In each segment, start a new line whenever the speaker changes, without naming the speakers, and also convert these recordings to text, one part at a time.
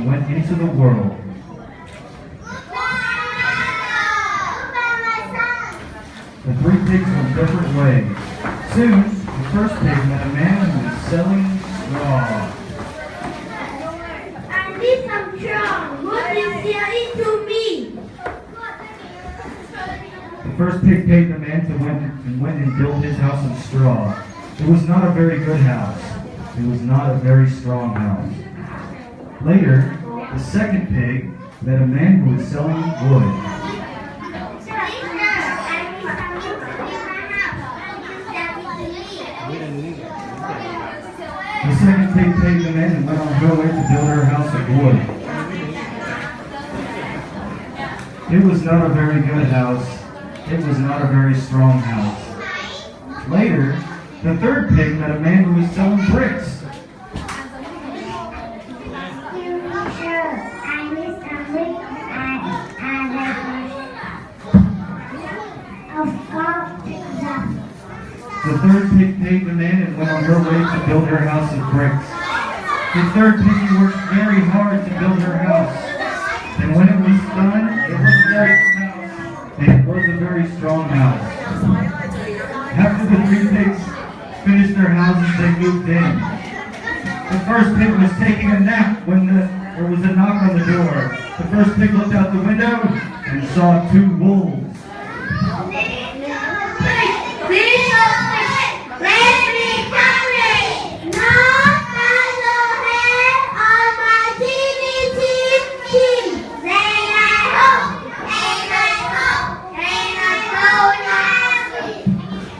and went into the world. The three pigs went different ways. Soon, the first pig met a man who was selling straw.
I need some straw. What is there into me?
The first pig paid the man to went and built his house of straw. It was not a very good house. It was not a very strong house. Later, the second pig met a man who was selling wood. The second pig paid the man and went on her way to build her house of wood. It was not a very good house. It was not a very strong house. Later, the third pig met a man who was selling bricks. The third pig paid the man and went on her way to build her house of bricks. The third piggy worked very hard to build her house. And when it was done, it was a very good house, and it was a very strong house. After the three pigs finished their houses, they moved in. The first pig was taking a nap when there was a knock on the door. The first pig looked out the window and saw two wolves.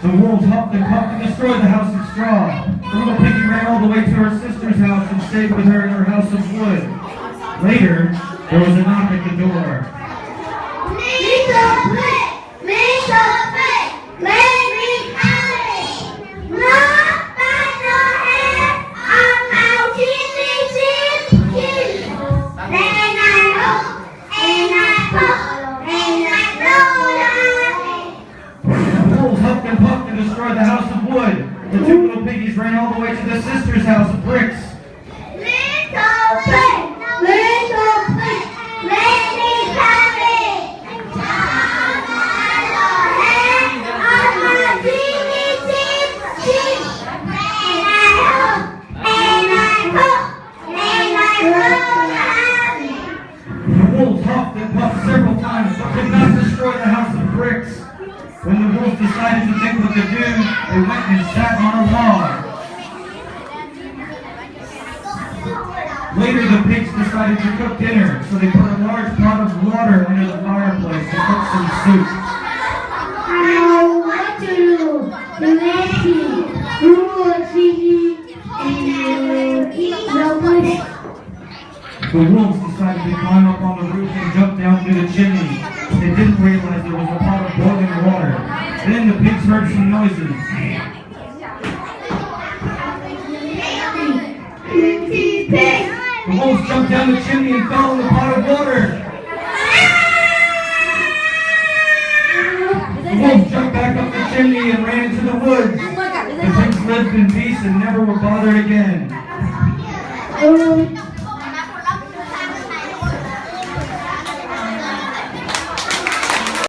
The wolves huffed and puffed and destroyed the house of straw. The little piggy ran all the way to her sister's house and stayed with her in her house of wood. Later, there was a knock at the door. Destroyed the house of wood. The two little piggies ran all the way to the sister's house of bricks.
Little pig, let me come in.
The wolves huffed and puffed several times, but could not destroy the house of bricks. When the wolves decided to think what to do, they went and sat on a log. Later, the pigs decided to cook dinner, so they put a large pot of water under the fireplace to cook some soup.
I want to do the recipe. You will see and eat the wood.
The wolves decided to climb up on the roof and jump down through the chimney. They didn't realize there was a pot of boiling water. Then the pigs heard some noises. The wolves jumped down the chimney and fell in the pot of water. The wolves jumped back up the chimney and ran into the woods. The pigs lived in peace and never were bothered again.